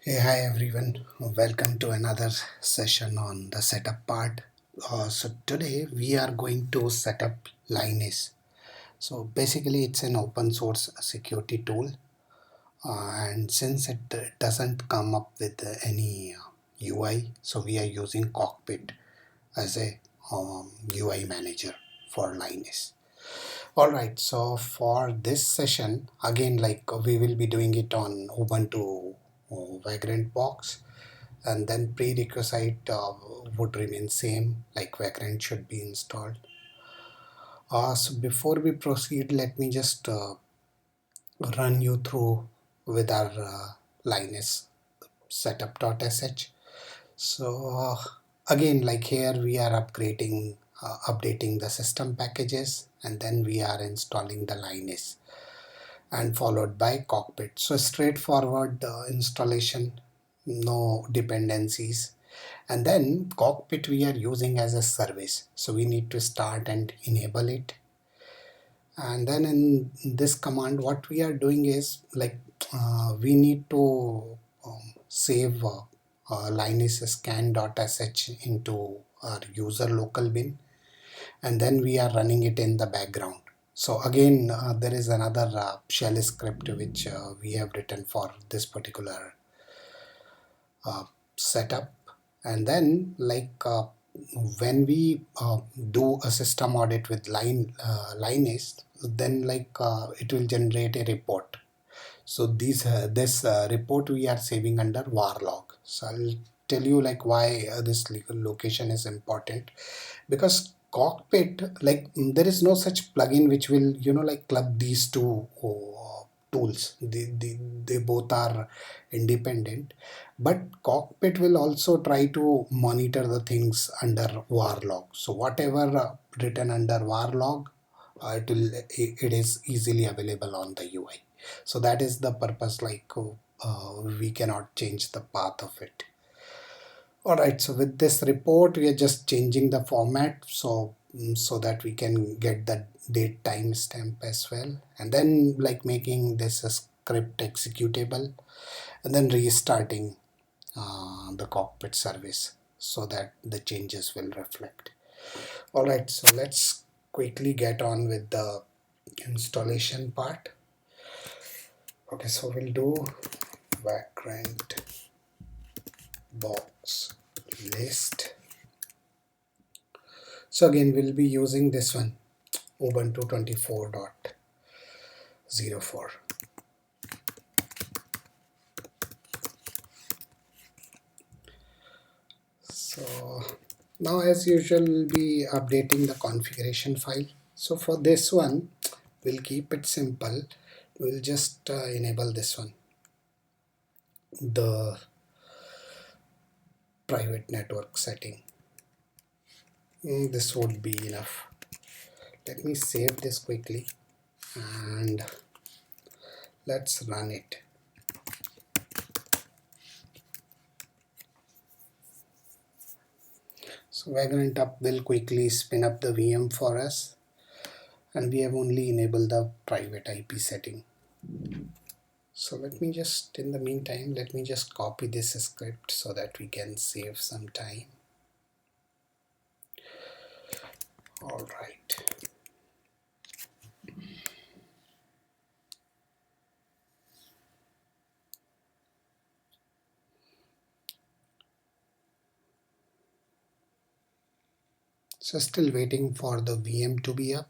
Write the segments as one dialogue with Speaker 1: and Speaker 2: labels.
Speaker 1: Hey, hi everyone. Welcome to another session on the setup part. So today we are going to set up Lynis. So basically it's an open source security tool, and since it doesn't come up with any UI, so we are using Cockpit as a UI manager for Lynis. Alright, so for this session, again, like we will be doing it on Ubuntu Vagrant box, and then prerequisite would remain same, like Vagrant should be installed. So before we proceed, let me just run you through with our Linus setup.sh. So again, like here we are updating the system packages, and then we are installing the Linus and followed by Cockpit. So straightforward installation, no dependencies. And then Cockpit we are using as a service. So we need to start and enable it. And then in this command, what we are doing is like we need to save Linus scan.sh into our user local bin, and then we are running it in the background. So again, there is another shell script which we have written for this particular setup. And then when we do a system audit with Linus, then it will generate a report. So this report we are saving under var log. So I'll tell you like why this location is important, because Cockpit, there is no such plugin which will club these two tools. They both are independent, but Cockpit will also try to monitor the things under var log. So whatever written under var log, it is easily available on the UI. So that is the purpose, we cannot change the path of it. Alright, so with this report we are just changing the format so that we can get the date timestamp as well, and then like making this a script executable, and then restarting the Cockpit service so that the changes will reflect. Alright, so let's quickly get on with the installation part. Okay, so we'll do Vagrant box list. So again, we'll be using this one, Ubuntu 24.04. So now as usual, we'll be updating the configuration file. So for this one, we'll keep it simple. We'll just enable this one, the private network setting. This would be enough. Let me save this quickly and let's run it. So Vagrant up will quickly spin up the VM for us, and we have only enabled the private IP setting. So let me just, in the meantime, let me just copy this script so that we can save some time. All right. So still waiting for the VM to be up.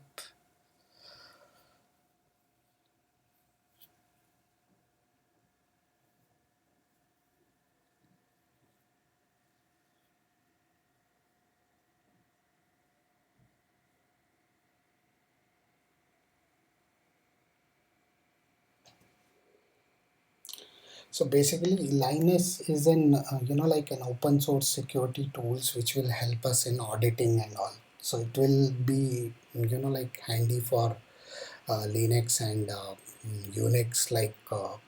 Speaker 1: So basically, Linus is an like an open source security tools which will help us in auditing and all. So it will be like handy for Linux and Unix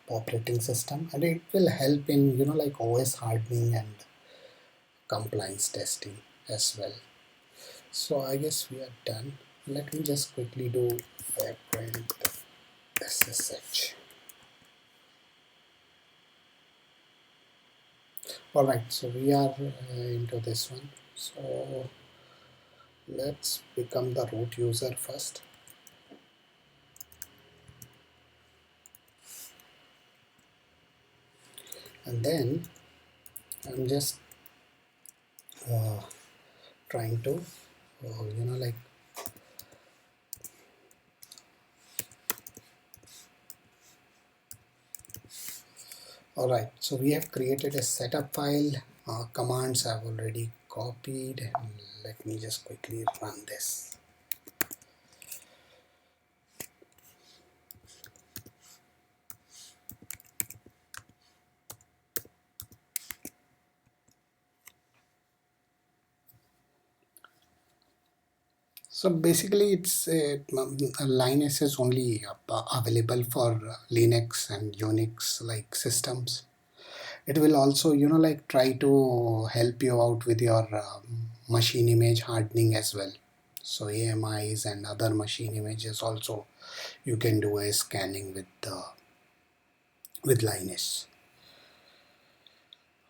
Speaker 1: operating system, and it will help in like OS hardening and compliance testing as well. So I guess we are done. Let me just quickly do Vagrant SSH. Alright, so we are into this one. So let's become the root user first. And then I'm just uh, trying to, like, alright, so we have created a setup file. Commands I've already copied. Let me just quickly run this. So basically, it's Linux is only available for Linux and Unix like systems. It will also, like try to help you out with your machine image hardening as well. So AMIs and other machine images also you can do a scanning with Linus.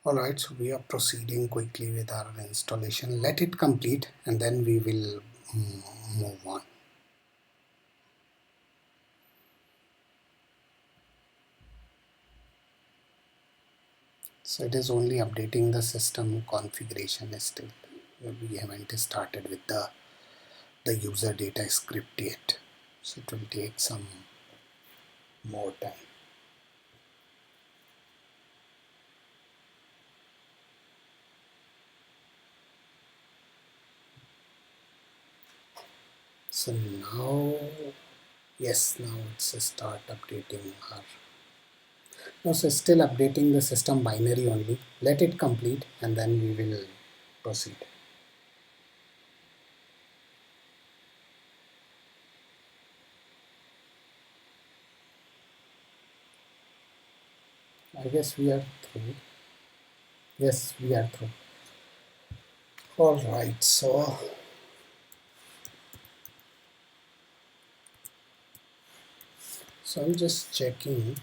Speaker 1: Alright, so we are proceeding quickly with our installation. Let it complete and then we will move on. So it is only updating the system configuration still. We haven't started with the user data script yet. So it will take some more time. So now, yes, now it's a start updating our. No, so still updating the system binary only. Let it complete and then we will proceed. I guess we are through. Yes, we are through. All right, so I'm just checking.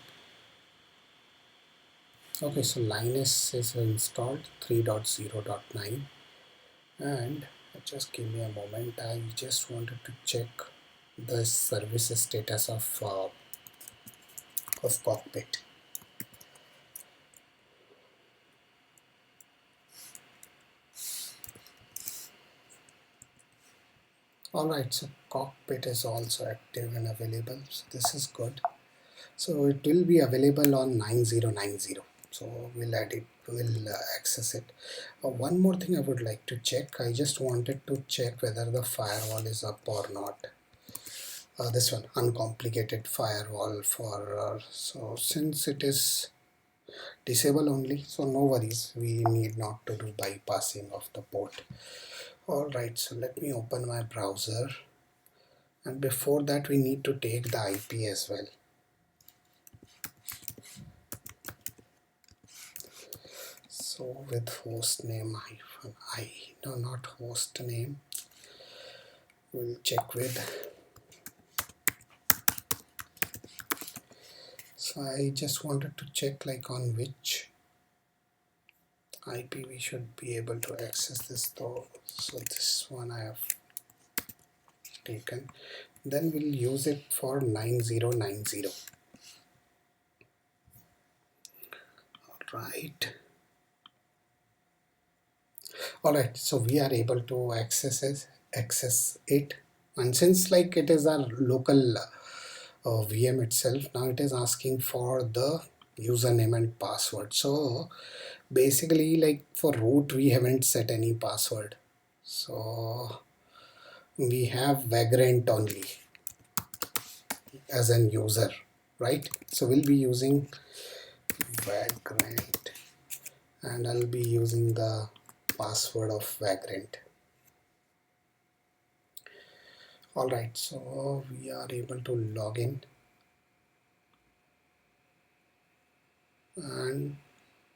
Speaker 1: Okay, so Linus is installed 3.0.9 and just give me a moment. I just wanted to check the service status of Cockpit. Alright, so Cockpit is also active and available, so this is good. So it will be available on 9090. So we'll add it, we'll access it. One more thing I would like to check. I just wanted to check whether the firewall is up or not. This one, uncomplicated firewall for so since it is disable only, so no worries, we need not to do bypassing of the port. Alright, so let me open my browser, and before that we need to take the IP as well. So with hostname -i, no, not host name, we'll check with. So I just wanted to check like on which IP we should be able to access this though. So this one I have taken. Then we'll use it for 9090. Alright, so we are able to access it, and since like it is our local VM itself, now it is asking for the username and password. So basically, like for root we haven't set any password, so we have Vagrant only as an user, right? So we'll be using Vagrant and I'll be using the password of Vagrant. Alright, so we are able to log in and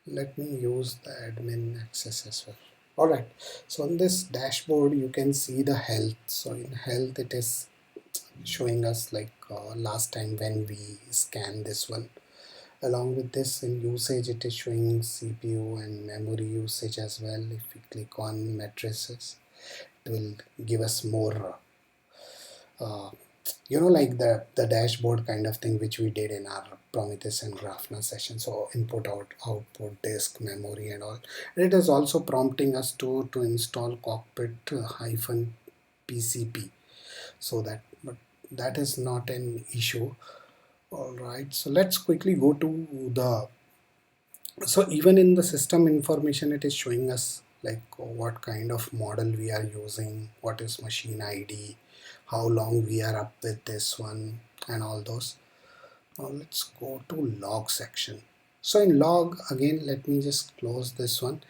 Speaker 1: let me use the admin access as well. Alright, so on this dashboard you can see the health. So in health it is showing us like last time when we scan this one, Along with this, in usage, it is showing CPU and memory usage as well. If we click on matrices, it will give us more uh, like the dashboard kind of thing which we did in our Prometheus and Grafana session. So input, output, disk, memory, and all. And it is also prompting us to install cockpit hyphen pcp, so that, but that is not an issue. All right, so let's quickly go to the, so even in the system information, it is showing us like what kind of model we are using, what is machine ID, how long we are up with this one, and all those. Now let's go to log section. So in log, again, let me just close this one.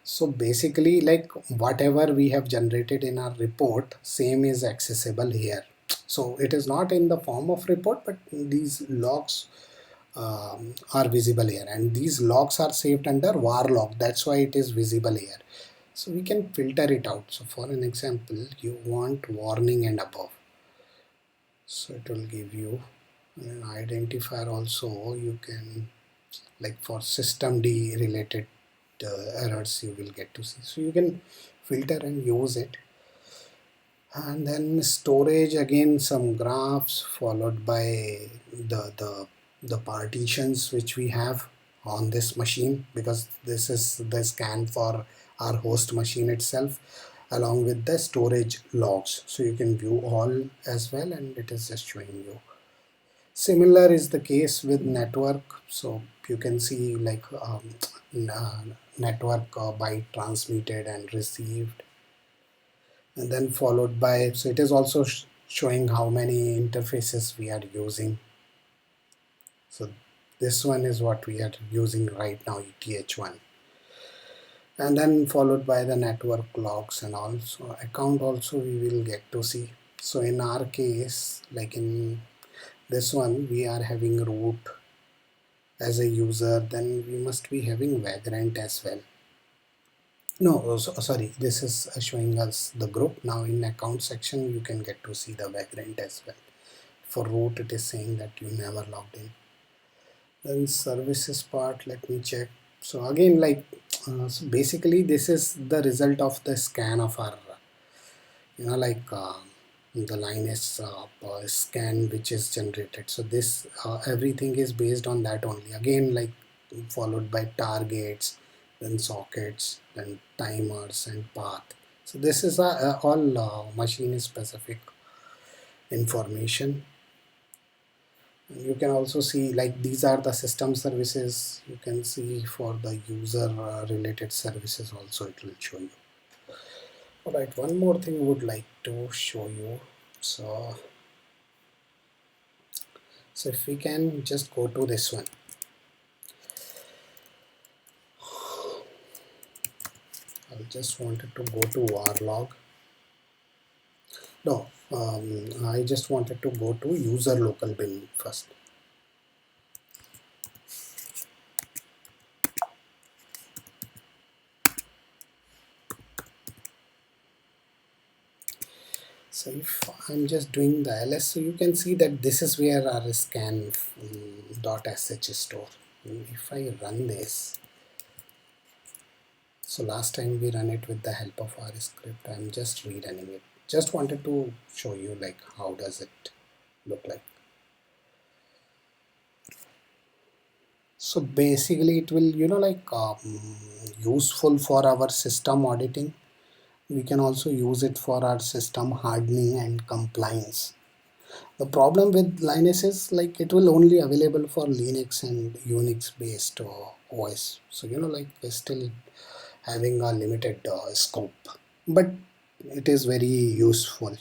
Speaker 1: So basically, like whatever we have generated in our report, same is accessible here. So it is not in the form of report, but these logs are visible here, and these logs are saved under var log. That's why it is visible here. So we can filter it out. So for an example, you want warning and above. So it will give you an identifier also. You can, like for system D related errors, you will get to see. So you can filter and use it. And then storage, again some graphs followed by the partitions which we have on this machine, because this is the scan for our host machine itself, along with the storage logs. So you can view all as well, and it is just showing you. Similar is the case with network. So you can see like network byte transmitted and received, and then followed by, so it is also showing how many interfaces we are using. So this one is what we are using right now, ETH1, and then followed by the network logs and also account also we will get to see. So in our case, like in this one, we are having root as a user, then we must be having Vagrant as well. No, sorry, this is showing us the group. Now in account section, you can get to see the Vagrant as well. For root, it is saying that you never logged in. Then services part, let me check. So again, like, so basically this is the result of the scan of our, like the Linus scan which is generated. So this, everything is based on that only. Again, like followed by targets, then sockets, then timers and path. So this is all machine specific information. You can also see like these are the system services. You can see for the user related services also it will show you. All right, one more thing I would like to show you. So if we can just go to this one. I just wanted to go to varlog. No, I just wanted to go to user local bin first. So if I'm just doing the ls, so you can see that this is where our scan .sh is stored. If I run this, so last time we run it with the help of our script, I'm just rerunning it. Just wanted to show you like how does it look like. So basically it will, like useful for our system auditing. We can also use it for our system hardening and compliance. The problem with Linus is like it will only available for Linux and Unix based OS. So like we're still having a limited scope, but it is very useful.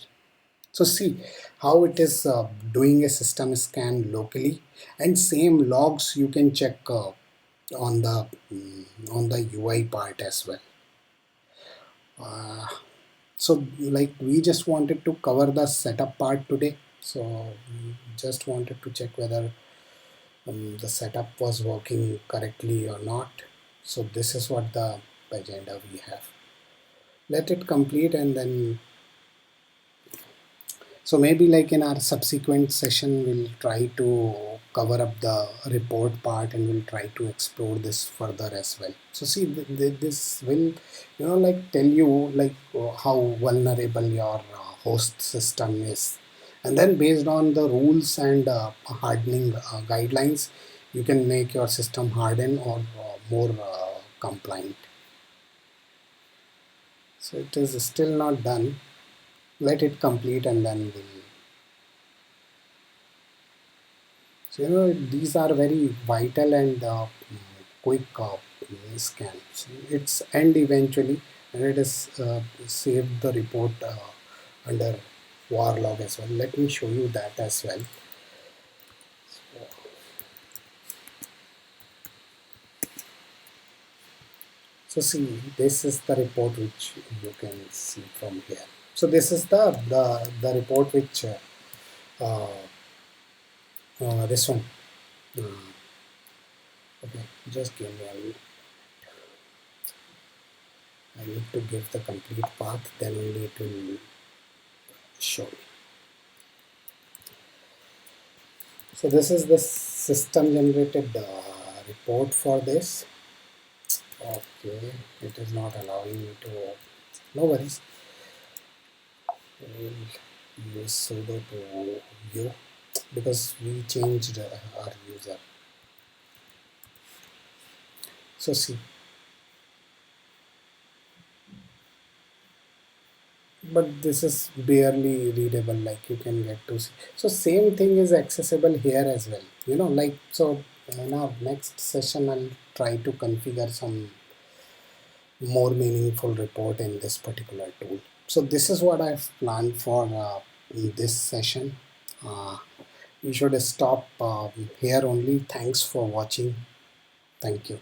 Speaker 1: So see how it is doing a system scan locally, and same logs you can check on the UI part as well. Uh, so like we just wanted to cover the setup part today. So just wanted to check whether the setup was working correctly or not. So this is what the agenda we have. Let it complete, and then so maybe like in our subsequent session we'll try to cover up the report part, and we'll try to explore this further as well. So see, this will, like tell you like how vulnerable your host system is, and then based on the rules and hardening guidelines, you can make your system harden or more compliant. So it is still not done. Let it complete and then we'll. So these are very vital and quick scans. It's end eventually, and it is saved the report under war log as well. Let me show you that as well. So see, this is the report which you can see from here. So this is the report which uh, this one. Uh, okay, just give me a minute. I need to give the complete path, then only it will show. So this is the system generated report for this. Okay, it is not allowing me to. No worries. We'll use sudo to view because we changed our user. So see, but this is barely readable, like you can get to see. So same thing is accessible here as well, like. So in our next session I'll try to configure some more meaningful report in this particular tool. So this is what I've planned for in this session. We should stop here only. Thanks for watching. Thank you.